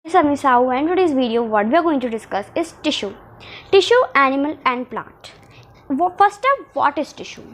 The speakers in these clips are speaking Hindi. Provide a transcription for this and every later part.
Sami Sahu, and today's video what we are going to discuss is tissue, animal and plant. First up, what is tissue?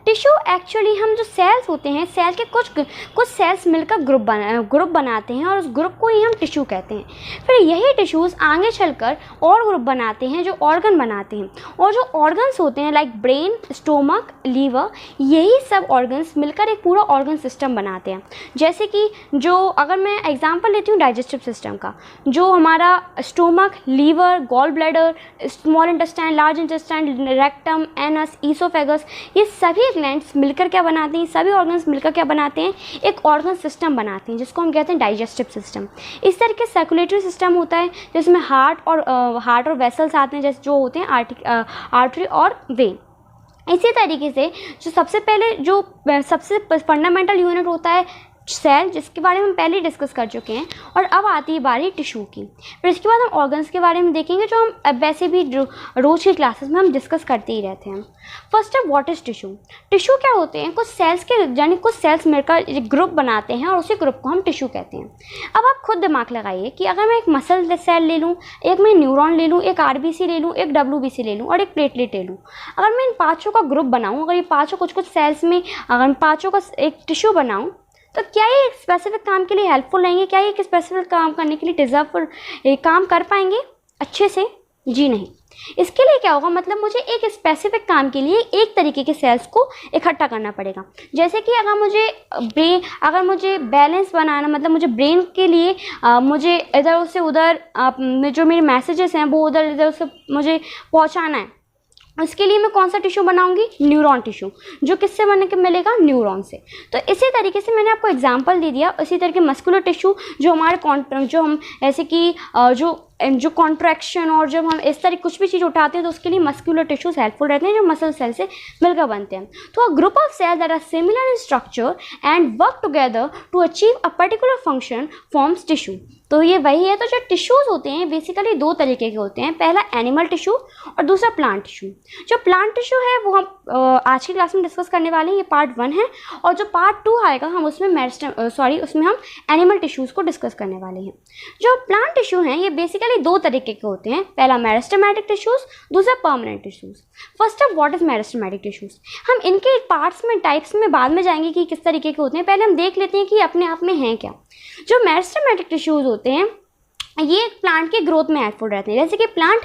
Tissue actually हम जो सेल्स होते हैं, सेल के कुछ सेल्स मिलकर ग्रुप बनाते हैं और उस ग्रुप को ही हम टिश्यू कहते हैं। फिर यही टिश्यूज़ आगे चलकर और ग्रुप बनाते हैं जो ऑर्गन बनाते हैं, और जो ऑर्गन्स होते हैं लाइक ब्रेन, स्टोमक, लीवर, यही सब ऑर्गन्स मिलकर एक पूरा ऑर्गन सिस्टम बनाते हैं। जैसे कि जो अगर मैं एग्जांपल लेती हूँ डाइजेस्टिव सिस्टम का, जो हमारा stomach, liver, gall bladder, small intestine, large intestine, rectum, anus, oesophagus, ये सभी ग्लैंड्स मिलकर क्या बनाते हैं, सभी ऑर्गन्स मिलकर क्या बनाते हैं, एक ऑर्गन सिस्टम बनाते हैं जिसको हम कहते हैं डाइजेस्टिव सिस्टम। इस तरह के सर्कुलेटरी सिस्टम होता है जिसमें हार्ट और वेसल्स आते हैं, जैसे जो होते हैं आर्टरी और वेन। इसी तरीके से जो सबसे फंडामेंटल यूनिट होता है सेल, जिसके बारे में हम पहले डिस्कस कर चुके हैं, और अब आती है बारी टिश्यू की। फिर इसके बाद हम ऑर्गन्स के बारे में देखेंगे जो हम वैसे भी रोज की क्लासेस में हम डिस्कस करते ही रहते हैं। फर्स्ट है व्हाट इज़ टिश्यू। टिश्यू क्या होते हैं, कुछ सेल्स मिलकर एक ग्रुप बनाते हैं और उसी ग्रुप को हम टिश्यू कहते हैं। अब आप खुद दिमाग लगाइए कि अगर मैं एक मसल सेल ले लूँ, एक मैं न्यूरॉन ले लूँ, एक आरबीसी ले लूँ, एक डब्ल्यूबीसी ले लूँ और एक प्लेटलेट ले लूँ, अगर मैं इन पाँचों का ग्रुप बनाऊँ, अगर ये पाँचों कुछ सेल्स में अगर मैं पाँचों का एक टिश्यू बनाऊँ, तो क्या ये एक स्पेसिफिक काम के लिए हेल्पफुल रहेंगे? क्या ये एक स्पेसिफिक काम करने के लिए डिजर्व काम कर पाएंगे अच्छे से? जी नहीं। इसके लिए क्या होगा, मतलब मुझे एक स्पेसिफिक काम के लिए एक तरीके के सेल्स को इकट्ठा करना पड़ेगा। जैसे कि अगर मुझे बैलेंस बनाना, मतलब मुझे ब्रेन के लिए मुझे इधर से उधर जो मेरे मैसेजेस हैं वो इधर से मुझे पहुंचाना है, इसके लिए मैं कौन सा टिश्यू बनाऊंगी? न्यूरॉन टिश्यू, जो किससे बन के मिलेगा? न्यूरॉन से। तो इसी तरीके से मैंने आपको एग्जांपल दे दिया। इसी तरह के मस्कुलर टिश्यू जो हम ऐसे कि जो कॉन्ट्रैक्शन और जब हम इस तरह कुछ भी चीज़ उठाते हैं तो उसके लिए मस्कुलर टिश्यूज हेल्पफुल रहते हैं जो मसल सेल से मिलकर बनते हैं। तो a group of cells that are similar in structure and work together to achieve a particular function forms tissue. तो ये वही है। तो जो टिश्यूज़ होते हैं बेसिकली दो तरीके के होते हैं, पहला एनिमल टिश्यू और दूसरा प्लांट टिश्यू। जो प्लांट टिश्यू है वो हम आज की क्लास में डिस्कस करने वाले हैं, ये पार्ट 1 है, और जो पार्ट 2 आएगा हम उसमें हम एनिमल टिश्यूज़ को डिस्कस करने वाले हैं। जो प्लांट टिश्यू हैं ये बेसिकली दो तरीके के होते हैं, पहला मेरिस्टेमेटिक टिश्यूज, दूसरा permanent tissues. First of what is meristematic tissues. हम इनके पार्ट्स में, टाइप्स में बाद में जाएंगे कि किस तरीके के होते हैं, पहले हम देख लेते हैं कि अपने आप में हैं क्या। जो मेरिस्टेमेटिक टिश्यूज होते हैं ये प्लांट के ग्रोथ में हेल्पफुल रहते हैं। जैसे कि प्लांट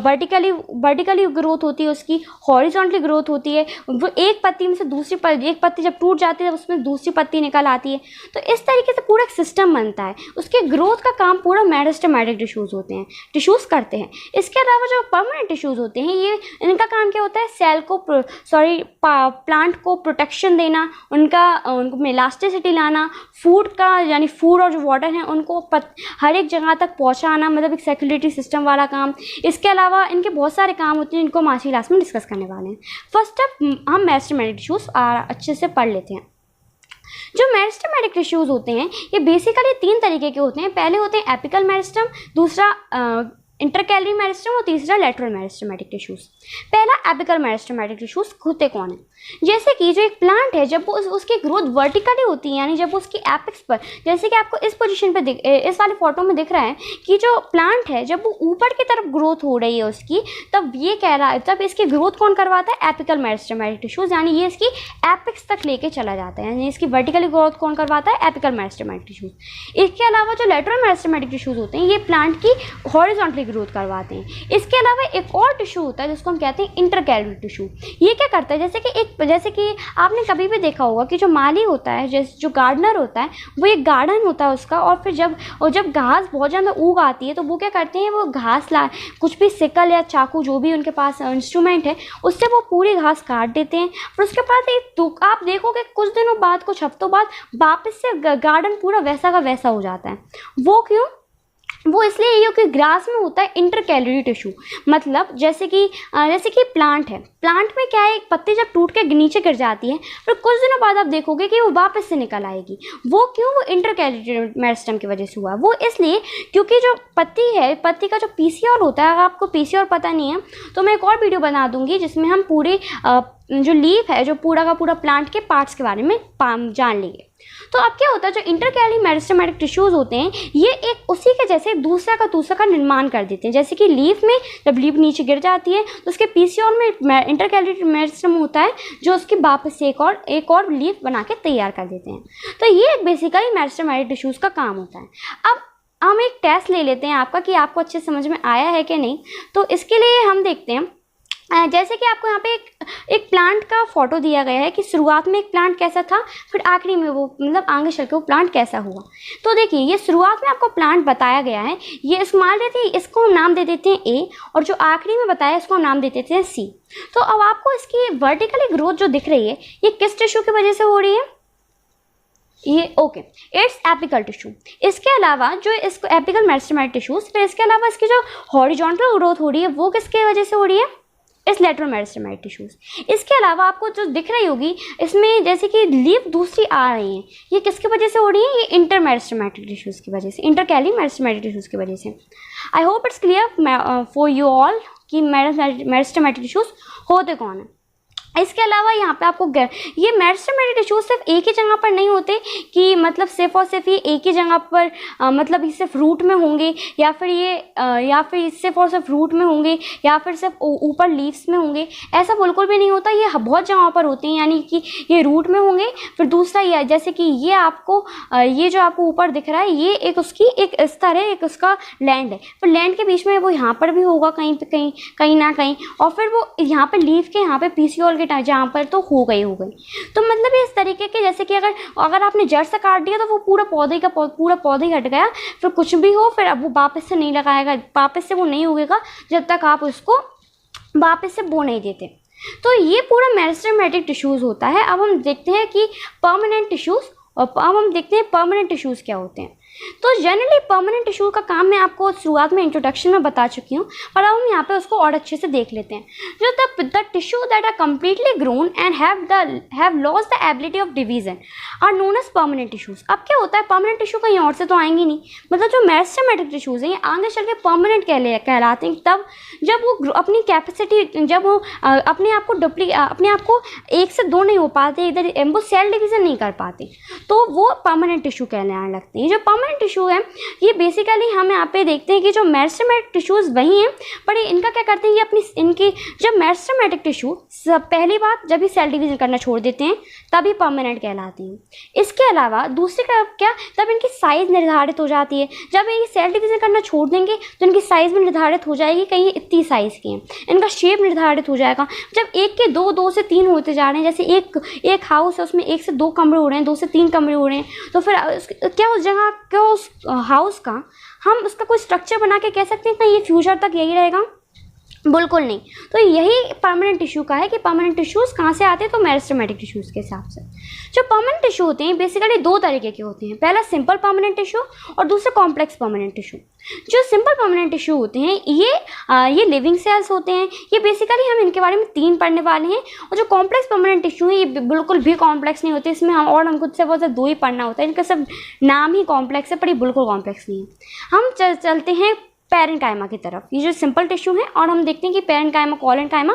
वर्टिकली ग्रोथ होती है, उसकी हॉरिजॉन्टली ग्रोथ होती है, वो एक पत्ती में से एक पत्ती जब टूट जाती है उसमें दूसरी पत्ती निकल आती है। तो इस तरीके से पूरा एक सिस्टम बनता है, उसके ग्रोथ का काम पूरा मेरिस्टेमेटिक टिश्यूज़ करते हैं। इसके अलावा जो परमानेंट टिश्यूज़ होते हैं ये इनका काम क्या होता है, प्लांट को प्रोटेक्शन देना, उनको इलास्टिसिटी लाना, फूड और जो वाटर है उनको हर एक जगह तक पहुंचाना, मतलब एक सर्कुलेटरी सिस्टम वाला काम। इसके अलावा इनके बहुत सारे काम होते हैं जिनको हम आज की क्लास में डिस्कस करने वाले हैं। फर्स्ट अप हम मेरिस्टेमेटिक टिश्यूज अच्छे से पढ़ लेते हैं। जो मेरिस्टेमेटिक टिश्यूज होते हैं ये बेसिकली 3 तरीके के होते हैं। पहले होते हैं एपिकल मेरिस्टम, दूसरा इंटरकैलरी मेरिस्टम और तीसरा लेटरल मेरिस्टेमेटिक टिश्यूज। पहला एपिकल मेरिस्टेमेटिक टिश्यूज होते कौन है? जैसे कि जो एक प्लांट है जब वो उसकी ग्रोथ वर्टिकली होती है, यानी जब वो उसकी एपेक्स पर, जैसे कि आपको इस पोजीशन पे इस वाले फोटो में दिख रहा है कि जो प्लांट है जब वो ऊपर की तरफ ग्रोथ हो रही है उसकी, तब इसकी ग्रोथ कौन करवाता है? एपिकल मेरिस्टेमेटिक टिश्यूज, यानी ये इसकी एपेक्स तक लेके चला जाता है, यानी इसकी वर्टिकली ग्रोथ कौन करवाता है? Apical meristematic tissues. इसके अलावा जो लेटरल मेरिस्टेमेटिक टिश्यूज होते हैं ये प्लांट की हॉरिजॉन्टली ग्रोथ करवाते हैं। इसके अलावा एक और टिश्यू होता है जिसको हम कहते हैं इंटरकैलरी टिश्यू। ये क्या करता है, जैसे कि आपने कभी भी देखा होगा कि जो माली होता है, जैसे जो गार्डनर होता है, वो एक गार्डन होता है उसका, और फिर जब घास बहुत ज़्यादा उग आती है तो वो क्या करते हैं, वो घास कुछ भी सिकल या चाकू जो भी उनके पास इंस्ट्रूमेंट है उससे वो पूरी घास काट देते हैं। फिर उसके बाद आप देखोगे कुछ दिनों बाद, कुछ हफ्तों बाद वापस से गार्डन पूरा वैसा का वैसा हो जाता है। वो क्यों? वो इसलिए क्योंकि ग्रास में होता है इंटरकैलरी टिश्यू। मतलब जैसे कि प्लांट है, प्लांट में क्या है, एक पत्ती जब टूट के नीचे गिर जाती है फिर कुछ दिनों बाद आप देखोगे कि वो वापस से निकल आएगी। वो क्यों? वो इंटरकैलरी मेरिस्टम की वजह से हुआ। वो इसलिए क्योंकि जो पत्ती का जो पीसीओल होता है, अगर आपको पीसीओल पता नहीं है तो मैं एक और वीडियो बना दूंगी जिसमें हम पूरे जो लीफ है, जो पूरा का पूरा प्लांट के पार्ट्स के बारे में जान लेंगे। तो अब क्या होता है, जो इंटरकैली मेरिस्टेमेटिक टिश्यूज़ होते हैं ये एक उसी के जैसे दूसरा का निर्माण कर देते हैं। जैसे कि लीफ में जब लीफ नीचे गिर जाती है तो उसके पीसीओल में इंटरकैली मेरिस्टेम होता है जो उसकी वापस से एक और लीफ बना के तैयार कर देते हैं। तो ये बेसिकली मेरिस्टेमेटिक टिश्यूज़ का काम होता है। अब हम एक टेस्ट ले लेते हैं आपका कि आपको अच्छे समझ में आया है कि नहीं। तो इसके लिए हम देखते हैं, जैसे कि आपको यहाँ पे एक प्लांट का फोटो दिया गया है कि शुरुआत में एक प्लांट कैसा था, फिर आखिरी में वो मतलब आगे चल के वो प्लांट कैसा हुआ। तो देखिए ये शुरुआत में आपको प्लांट बताया गया है, ये मान लेते हैं इसको हम नाम दे देते हैं ए, और जो आखिरी में बताया इसको हम नाम दे देते हैं सी। तो अब आपको इसकी वर्टिकली ग्रोथ जो दिख रही है ये किस टिश्यू की वजह से हो रही है, ये ओके इट्स एपिकल टिश्यू। इसके अलावा जो इसको एपिकल मेरिस्टेमेटिक टिश्यूज, फिर इसके अलावा इसकी जो हॉरिजॉन्टल ग्रोथ हो रही है वो किसके वजह से हो रही है, इस लेटरल मेरिस्टेमेटिक टिश्यूज। इसके अलावा आपको जो दिख रही होगी इसमें जैसे कि लीफ दूसरी आ रही है, ये किसकी वजह से हो रही है, ये इंटर मेरिस्टेमेटिक टिश्यूज की वजह से, इंटरकैली मेरिस्टेमेटिक टिश्यूज की वजह से। I hope it's clear for you all कि मेरिस्टेमेटिक टिश्यूज होते कौन है। इसके अलावा यहाँ पे आपको ये मेरिस्टेमेटिक टिश्यूज सिर्फ एक ही जगह पर नहीं होते कि मतलब सिर्फ और सिर्फ ये एक ही जगह पर मतलब ये सिर्फ रूट में होंगे या फिर ये सिर्फ और सिर्फ रूट में होंगे या फिर सिर्फ ऊपर लीव्स में होंगे, ऐसा बिल्कुल भी नहीं होता। ये बहुत जगहों पर होते हैं, यानी कि ये रूट में होंगे। फिर दूसरा ये जैसे कि ये जो आपको ऊपर दिख रहा है ये एक उसकी एक स्तर है, एक उसका लैंड है, फिर लैंड के बीच में वो यहाँ पर भी होगा कहीं ना कहीं, और फिर वो यहाँ पर लीफ के यहाँ पे पीसीओल जहाँ पर तो हो गई। तो मतलब ये इस तरीके के, जैसे कि अगर आपने जड़ से काट दिया तो वो पूरा पौधा ही हट गया, फिर कुछ भी हो फिर अब वो वापस से नहीं लगाएगा, वापस से वो नहीं उगेगा जब तक आप उसको वापस से बो नहीं देते। तो ये पूरा मेरिस्टेमेटिक टिश्यूज होता है। अब हम देखते हैं कि परमानेंट टिश्यूज, और अब हम देखते हैं परमानेंट टिश्यूज क्या होते हैं। तो जनरली परमानेंट टिश्यू का काम मैं आपको शुरुआत में इंट्रोडक्शन में बता चुकी हूँ, पर अब हम यहाँ पे उसको और अच्छे से देख लेते हैं। जो the tissue that are completely grown and have lost the ability of division are known as permanent tissues. अब क्या होता है, परमानेंट टिश्यू कहीं और से तो आएंगे नहीं, मतलब जो मेरिस्टेमेटिक टिश्यूज हैं ये आगे चल के परमानेंट कहलाते हैं तब जब वो अपनी कैपेसिटी, जब वो अपने आप को एक से दो नहीं हो पाते, इधर वो सेल डिवीजन नहीं कर पाते, तो वो परमानेंट टिश्यू कहलाने लगते हैं। जो परमानेंट टिश्यू है ये बेसिकली हम यहाँ पे देखते हैं कि जो मेरिस्टेमेटिक टिश्यूज वही हैं, पर इनका क्या करते हैं, ये इनकी जब मेरिस्टेमेटिक टिश्यू पहली बात जब ये सेल डिवीजन करना छोड़ देते हैं तभी परमानेंट कहलाती हैं। इसके अलावा दूसरी क्या, तब इनकी साइज निर्धारित हो जाती है। जब ये सेल डिवीजन करना छोड़ देंगे तो इनकी साइज भी निर्धारित हो जाएगी, कहीं इतनी साइज की है, इनका शेप निर्धारित हो जाएगा। जब एक के दो से तीन होते जा रहे हैं, जैसे एक हाउस है उसमें एक से दो कमरे हो रहे हैं, दो से तीन कमरे हो रहे हैं, तो फिर क्या उस जगह उस हाउस का हम उसका कोई स्ट्रक्चर बना के कह सकते हैं कि ये फ्यूचर तक यही रहेगा, बिल्कुल नहीं। तो यही परमानेंट टिश्यू का है कि परमानेंट टिश्यूज कहाँ से आते हैं, तो मेरिस्टेमेटिक टिश्यूज के हिसाब से। जो परमानेंट टिश्यू होते हैं बेसिकली दो तरीके के होते हैं, पहला सिंपल परमानेंट टिश्यू और दूसरा कॉम्प्लेक्स परमानेंट टिश्यू। जो सिंपल परमानेंट टिश्यू होते हैं ये लिविंग सेल्स होते हैं, ये बेसिकली हम इनके बारे में 3 पढ़ने वाले हैं। और जो कॉम्प्लेक्स परमानेंट टिश्यू है ये बिल्कुल भी कॉम्प्लेक्स नहीं होते, इसमें हमको सिर्फ 2 ही पढ़ना होता है, इनका सब नाम ही कॉम्प्लेक्स है पर ये बिल्कुल कॉम्प्लेक्स नहीं है। हम चलते हैं पेरेन्काइमा की तरफ। ये जो सिंपल टिश्यू है और हम देखते हैं कि पेरेन्काइमा, कोलेन्काइमा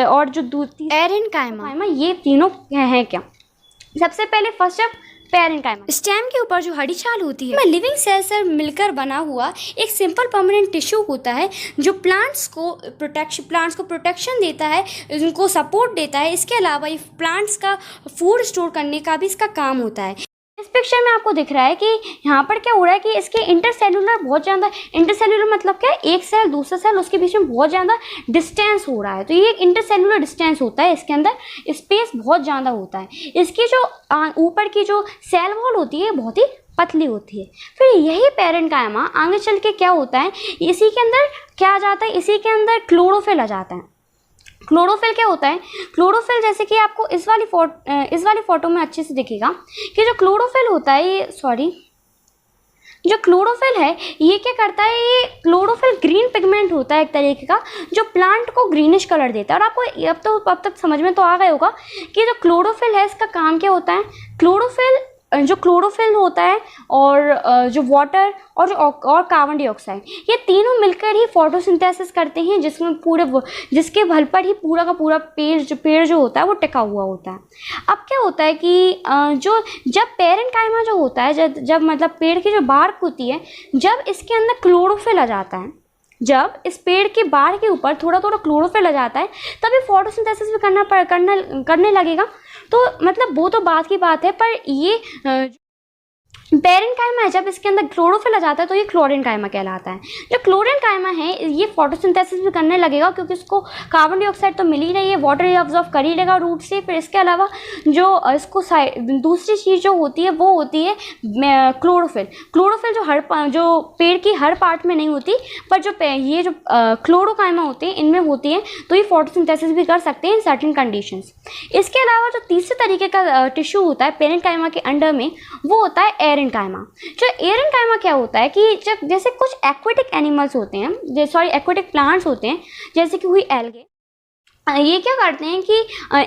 और जो पेरेन्काइमा, ये तीनों हैं क्या। सबसे पहले फर्स्ट अब पेरेन्काइमा, स्टेम के ऊपर जो हरी छाल होती है लिविंग सेल से मिलकर बना हुआ एक सिंपल परमानेंट टिश्यू होता है जो प्लांट्स को प्रोटेक्शन देता है, उनको सपोर्ट देता है। इसके अलावा ये प्लांट्स का फूड स्टोर करने का भी इसका काम होता है। इस पिक्चर में आपको दिख रहा है कि यहाँ पर क्या हो रहा है कि इसके इंटरसेल्यूलर बहुत ज़्यादा, इंटरसेल्यूलर मतलब क्या है, एक सेल दूसरा सेल उसके बीच में बहुत ज़्यादा डिस्टेंस हो रहा है, तो ये एक इंटरसेल्यूलर डिस्टेंस होता है, इसके अंदर स्पेस बहुत ज़्यादा होता है। इसकी जो ऊपर की जो सेल वॉल होती है बहुत ही पतली होती है। फिर यही पेरेन्काइमा आगे चल के क्या होता है, इसी के अंदर क्या आ जाता है, इसी के अंदर क्लोरोफिल आ जाता है। क्लोरोफिल क्या होता है, क्लोरोफिल जैसे कि आपको इस वाली फोटो में अच्छे से दिखेगा कि जो क्लोरोफिल होता है जो क्लोरोफिल है ये क्या करता है, ये क्लोरोफिल ग्रीन पिगमेंट होता है एक तरीके का जो प्लांट को ग्रीनिश कलर देता है। और आपको अब तक समझ में तो आ गया होगा कि जो क्लोरोफिल है इसका काम क्या होता है। क्लोरोफिल जो क्लोरोफिल होता है और जो वाटर और कार्बन डाइऑक्साइड, ये तीनों मिलकर ही फोटोसिंथेसिस करते हैं, जिसके बल पर ही पूरा का पूरा पेड़ जो होता है वो टिका हुआ होता है। अब क्या होता है कि जब पेरेंकाइमा जो होता है, जब मतलब पेड़ की जो बार्क होती है, जब इसके अंदर क्लोरोफिल आ जाता है, जब इस पेड़ के बाढ़ के ऊपर थोड़ा थोड़ा क्लोरोफिल आ जाता है, तभी फोटोसिंथेसिस भी करने लगेगा। तो मतलब वो तो बात की बात है, पर ये पेरेंकाइमा है, जब इसके अंदर क्लोरोफिल आ जाता है तो ये क्लोरेनकाइमा कहलाता है। जो क्लोरेनकाइमा है ये फोटोसिंथेसिस भी करने लगेगा, क्योंकि इसको कार्बन डाइऑक्साइड तो मिल ही रही है, वाटर एब्जॉर्ब कर ही लेगा रूट से। फिर इसके अलावा जो इसको दूसरी चीज़ जो होती है वो होती है क्लोरोफिल। क्लोरोफिल जो पेड़ की हर पार्ट में नहीं होती, पर ये जो क्लोरोकाइमा होते हैं इनमें होती है, तो ये फोटोसिंथेसिस भी कर सकते हैं इन सर्टेन कंडीशंस। इसके अलावा जो तीसरे तरीके का टिश्यू होता है पेरेंकाइमा के अंडर में, वो होता है एरेंकाइमा। जो एरेंकाइमा क्या होता है कि जब जैसे कुछ एक्वेटिक एनिमल्स होते हैं, एक्वेटिक प्लांट्स होते हैं, जैसे कि हुई एल्गे, ये क्या करते हैं कि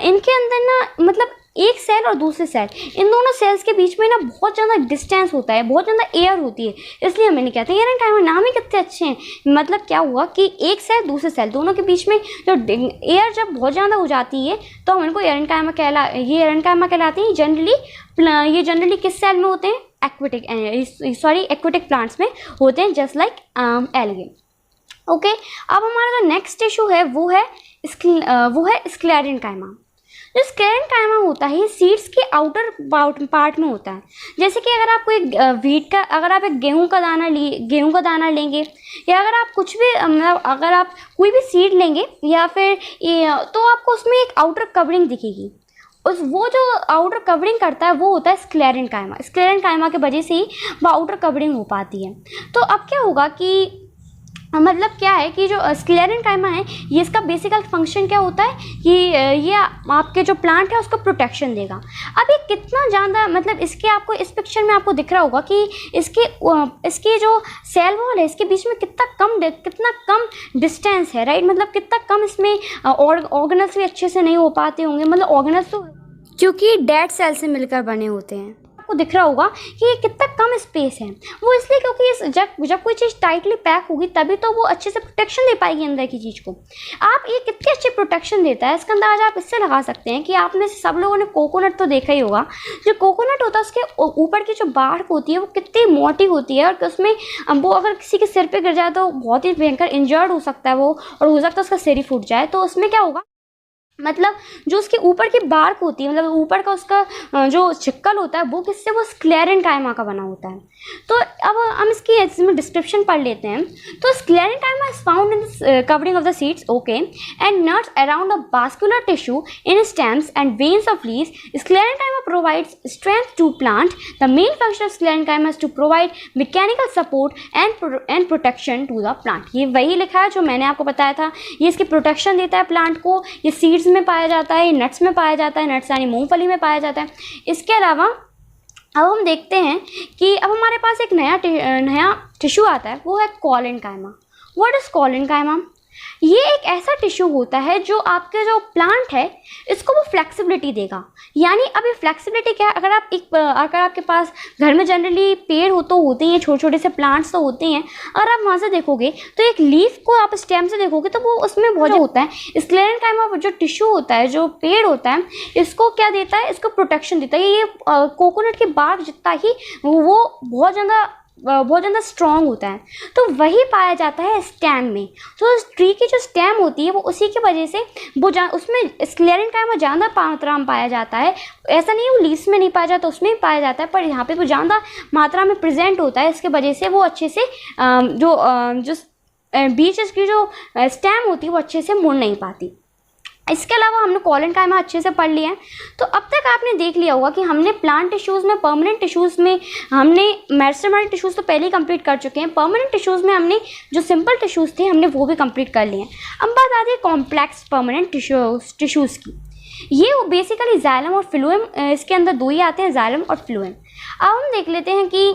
इनके अंदर ना मतलब एक सेल और दूसरे सेल, इन दोनों सेल्स के बीच में ना बहुत ज़्यादा डिस्टेंस होता है, बहुत ज़्यादा एयर होती है, इसलिए हमें नहीं कहते एरेंकाइमा। नाम ही कितने अच्छे हैं। मतलब क्या हुआ कि एक सेल दूसरे सेल दोनों के बीच में जो एयर जब बहुत ज़्यादा हो जाती है तो हम इनको एरेंकाइमा कहलाते हैं। ये जनरली किस सेल में होते हैं? एक्वेटिक प्लांट्स में होते हैं, जस्ट लाइक एल्गे। ओके, अब हमारा जो नेक्स्ट टिश्यू है वो है स्क्लेरेंकाइमा। जो स्क्लेरेंकाइमा होता है ये सीड्स के आउटर पार्ट में होता है। जैसे कि अगर आपको एक गेहूं का दाना लेंगे, या अगर आप कुछ भी मतलब अगर आप कोई भी सीड लेंगे या फिर तो आपको उसमें एक आउटर कवरिंग दिखेगी। वो जो आउटर कवरिंग करता है वो होता है स्क्लेरेंकाइमा। स्क्लेरेंकाइमा के वजह से ही वो आउटर कवरिंग हो पाती है। तो अब क्या होगा कि मतलब क्या है कि जो स्क्लेरेंकाइमा है ये इसका बेसिकल फंक्शन क्या होता है कि ये आपके जो प्लांट है उसको प्रोटेक्शन देगा। अब ये कितना ज़्यादा मतलब इस पिक्चर में आपको दिख रहा होगा कि इसके जो सेल वॉल है इसके बीच में कितना कम डिस्टेंस है, राइट। मतलब कितना कम इसमें ऑर्गेनल्स भी अच्छे से नहीं हो पाते होंगे, मतलब ऑर्गेनल्स तो क्योंकि डेड सेल से मिलकर बने होते हैं। आपको दिख रहा होगा कि ये कितना कम स्पेस है, वो इसलिए क्योंकि जब कोई चीज़ टाइटली पैक होगी तभी तो वो अच्छे से प्रोटेक्शन दे पाएगी अंदर की चीज़ को। आप ये कितनी अच्छी प्रोटेक्शन देता है इसका अंदाजा आप इससे लगा सकते हैं कि आप में से सब लोगों ने कोकोनट तो देखा ही होगा। जो कोकोनट होता है उसके ऊपर की जो बार्क होती है वो कितनी मोटी होती है, और उसमें वो अगर किसी के सिर पर गिर जाए तो बहुत ही भयंकर इंजर्ड हो सकता है वो, और हो सकता है उसका सिर ही फूट जाए। तो उसमें क्या होगा, मतलब जो उसके ऊपर की बार्क होती है, मतलब ऊपर का उसका जो चिक्कल होता है वो किससे, वो स्क्लेरेंकाइमा का बना होता है। तो अब हम इसमें डिस्क्रिप्शन पढ़ लेते हैं। तो sclerenchyma is found in covering of the seeds, okay, and nuts around a vascular tissue in stems and veins of leaves. Sclerenchyma provides strength to plant. The main function of sclerenchyma is to provide mechanical support and protection to the plant. ये वही लिखा है जो मैंने आपको बताया था, ये इसकी प्रोटेक्शन देता है प्लांट को। ये सीड्स में पाया जाता है, नट्स में पाया जाता है, नट्स यानी मूंगफली में पाया जाता है। इसके अलावा अब हम देखते हैं कि अब हमारे पास एक नया टिश्यू आता है, वो है कॉलेनकाइमा। What is collenchyma? ये एक ऐसा टिश्यू होता है जो आपके जो प्लांट है इसको वो फ्लेक्सिबिलिटी देगा। यानी अब ये फ्लेक्सिबिलिटी क्या है, अगर आपके पास घर में जनरली पेड़ होते हैं, छोटे छोटे से प्लांट्स तो होते हैं, अगर आप वहाँ से देखोगे तो एक लीफ को आप स्टेम से देखोगे तो वो उसमें बहुत होता है। स्क्लेरेंकाइमा जो टिश्यू होता है, जो पेड़ होता है, इसको क्या देता है, इसको प्रोटेक्शन देता है। ये कोकोनट के बार्क जितना ही वो बहुत ज़्यादा स्ट्रॉन्ग होता है। तो वही पाया जाता है स्टेम में। तो ट्री की जो स्टेम होती है वो उसी की वजह से वो उसमें स्क्लेरेंकाइमा ज़्यादा मात्रा में पाया जाता है। ऐसा नहीं है वो लीव्स में नहीं पाया जाता, उसमें भी पाया जाता है, पर यहाँ पे वो ज़्यादा मात्रा में प्रेजेंट होता है। इसके वजह से वो अच्छे से जो बीच की जो स्टेम होती है वो अच्छे से मुड़ नहीं पाती। इसके अलावा हमने कॉलेनकाइमा अच्छे से पढ़ लिया है। तो अब तक आपने देख लिया होगा कि हमने प्लांट टिश्यूज़ में, परमानेंट टिश्यूज़ में हमने मेरिस्टेमेटिक टिश्यूज़ तो पहले ही कंप्लीट कर चुके हैं। परमानेंट टिश्यूज़ में हमने जो सिंपल टिश्यूज़ थे हमने वो भी कंप्लीट कर लिए हैं। अब बात आती है कॉम्प्लेक्स परमानेंट टिश्यूज़ की। ये वो बेसिकली जाइलम और फ्लोएम, इसके अंदर दो ही आते हैं, जाइलम और फ्लोएम। अब हम देख लेते हैं कि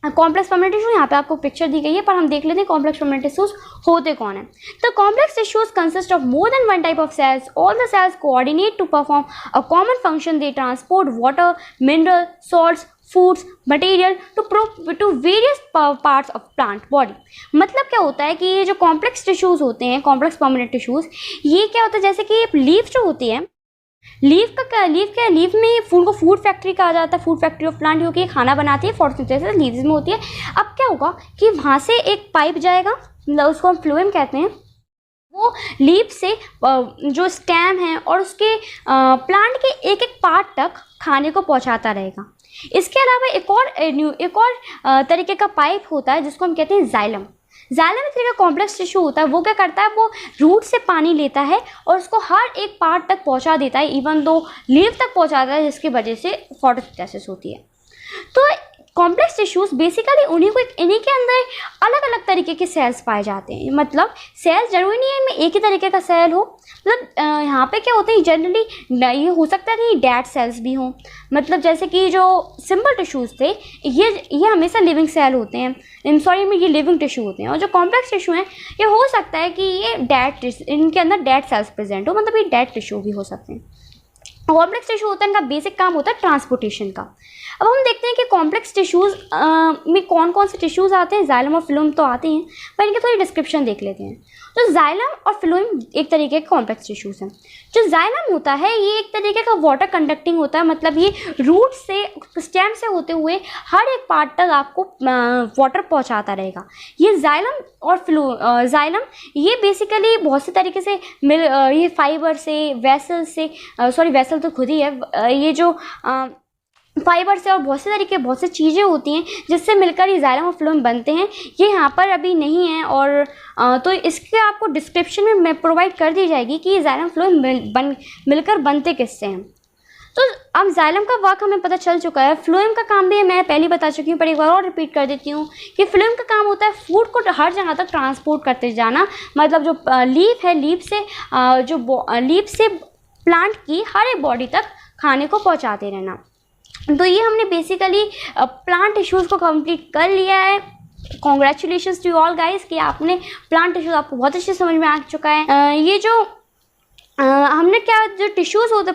कॉम्प्लेक्स परमानेंट टिश्यूज, यहाँ पे आपको पिक्चर दी गई है, पर हम देख लेते हैं कॉम्प्लेक्स परमानेंट टिश्यूज होते कौन है। तो complex tissues consist of more than one type of cells, all the cells coordinate to perform a common function, they transport water, mineral, salts, foods, material to various parts of plant body. मतलब क्या होता है कि ये जो कॉम्प्लेक्स टिश्यूज होते हैं, कॉम्प्लेक्स परमानेंट टिश्यूज, ये क्या होता है, जैसे कि लीफ जो होती है, लीफ में फूल को फूड फैक्ट्री कहा जाता है, फूड फैक्ट्री ऑफ प्लांट, क्योंकि खाना बनाती है, फोटोसिंथेसिस लीव्स में होती है। अब क्या होगा कि वहाँ से एक पाइप जाएगा, उसको हम फ्लोएम कहते हैं, वो लीफ से जो स्टेम है और उसके प्लांट के एक एक पार्ट तक खाने को पहुँचाता रहेगा। इसके अलावा एक और तरीके का पाइप होता है जिसको हम कहते हैं जाइलम। जाइलम एक तरह का कॉम्प्लेक्स टिश्यू होता है, वो क्या करता है, वो रूट से पानी लेता है और उसको हर एक पार्ट तक पहुंचा देता है, इवन दो लीफ तक पहुंचाता है, जिसकी वजह से फोटोसिंथेसिस होती है। तो कॉम्प्लेक्स टिश्यूज बेसिकली इन्हीं के अंदर अलग अलग तरीके के सेल्स पाए जाते हैं। मतलब सेल्स जरूरी नहीं है इनमें एक ही तरीके का सेल हो, मतलब यहाँ पे क्या होते हैं जनरली ये हो सकता है कि डेड सेल्स भी हों। मतलब जैसे कि जो सिंपल टिश्यूज़ थे ये हमेशा लिविंग सेल होते हैं, ये लिविंग टिश्यू होते हैं। और जो कॉम्प्लेक्स टिश्यू हैं ये हो सकता है कि ये इनके अंदर डेड सेल्स प्रेजेंट हो, मतलब ये डेड टिश्यू भी हो सकते हैं। कॉम्प्लेक्स टिश्यू होता है, इनका बेसिक काम होता है ट्रांसपोर्टेशन का। अब हम देखते हैं कि कॉम्प्लेक्स टिश्यूज़ में कौन कौन से टिश्यूज़ आते हैं। जाइलम और फ्लोएम तो आते हैं, पर इनके थोड़ी डिस्क्रिप्शन देख लेते हैं। तो जाइलम और फ्लोएम एक तरीके के कॉम्प्लेक्स टिश्यूज़ हैं। जो जाइलम होता है ये एक तरीके का वाटर कंडक्टिंग होता है, मतलब ये रूट से स्टेम से होते हुए हर एक पार्ट तक आपको वाटर पहुँचाता रहेगा। ये जाइलम और जाइलम ये बेसिकली बहुत से तरीके से ये फाइबर से, वेसल से, वेसल तो खुद ही है, ये जो फाइबर से और बहुत से चीज़ें होती हैं जिससे मिलकर ये जाइलम और फ्लोएम बनते हैं। ये यहाँ पर अभी नहीं है, और तो इसके आपको डिस्क्रिप्शन में प्रोवाइड कर दी जाएगी कि ये जाइलम फ्लोएम मिलकर बनते किससे हैं। तो अब जाइलम का वर्क हमें पता चल चुका है। फ्लोएम का काम भी मैं पहले बता चुकी हूँ, पर एक बार और रिपीट कर देती हूँ कि फ्लोएम का काम होता है फूड को हर जगह तक ट्रांसपोर्ट करते जाना। मतलब जो लीफ है, लीफ से प्लांट की हर एक बॉडी तक खाने को पहुँचाते रहना। तो ये हमने बेसिकली प्लांट टिश्यूज़ को कंप्लीट कर लिया है। कॉन्ग्रेचुलेशंस टू ऑल गाइस कि आपने प्लांट टिश्यूज़ आपको बहुत अच्छे समझ में आ चुका है। ये जो हमने जो टिश्यूज़ होते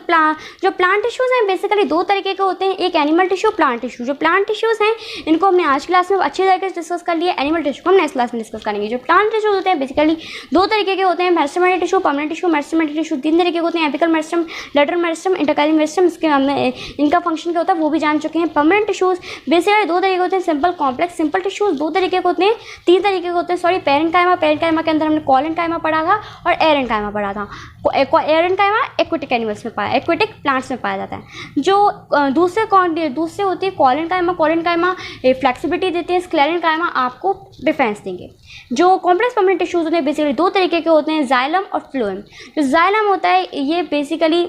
जो प्लांट टिश्यूज़ हैं बेसिकली दो तरीके के होते हैं, एक एनिमल टिश्यू, प्लांट टिश्यू। जो प्लांट टिश्यूज़ हैं इनको हमने आज क्लास में अच्छे तरीके से डिस्कस कर लिया। एनिमल टिश्यू को हम नेक्स्ट क्लास में डिस्कस करेंगे। जो प्लांट टिश्यूज़ होते हैं बेसिकली दो तरीके के होते हैं, meristematic tissue, permanent tissue. Meristematic tissue तीन तरीके के होते हैं, apical meristem, lateral meristem, intercalary meristem. इसके हमने इनका फंक्शन क्या होता है वो भी जान चुके हैं। परमानेंट टिश्यूज़ बेसिकली दो तरीके होते हैं, सिंपल, कॉम्प्लेक्स। सिंपल टिश्यूज़ दो तरीके के होते हैं, तीन तरीके के होते हैं, पेरेन्काइमा के अंदर हमने कॉलेन्काइमा पढ़ा था और एरेन्काइमा पढ़ा था। एरेन्काइमा एक्वेटिक एनिमल्स में एक्वेटिक प्लांट्स में पाया जाता है। जो दूसरे होती है कॉलेन्काइमा फ्लेक्सिबिलिटी देते हैं, स्क्लेरेन्काइमा आपको डिफेंस देंगे। जो कॉम्प्लेक्स परमानेंट टिश्यूज होते हैं बेसिकली दो तरीके के होते हैं, जाइलम और फ्लोएम। जो जाइलम होता है ये बेसिकली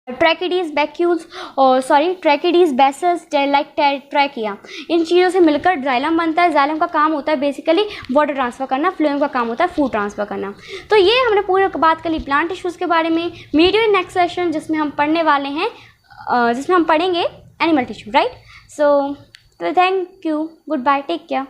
ट्रैकिडीज, बेसल्स, लाइक ट्रैकिया, इन चीज़ों से मिलकर जाइलम बनता है। जाइलम का काम होता है बेसिकली वाटर ट्रांसफ़र करना, फ्लोएम का काम होता है फूड ट्रांसफ़र करना। तो ये हमने पूरी बात कर ली प्लांट टिश्यूज़ के बारे में। मीडियो नेक्स्ट सेशन जिसमें हम पढ़ेंगे animal tissue, right. So thank you, goodbye, take care.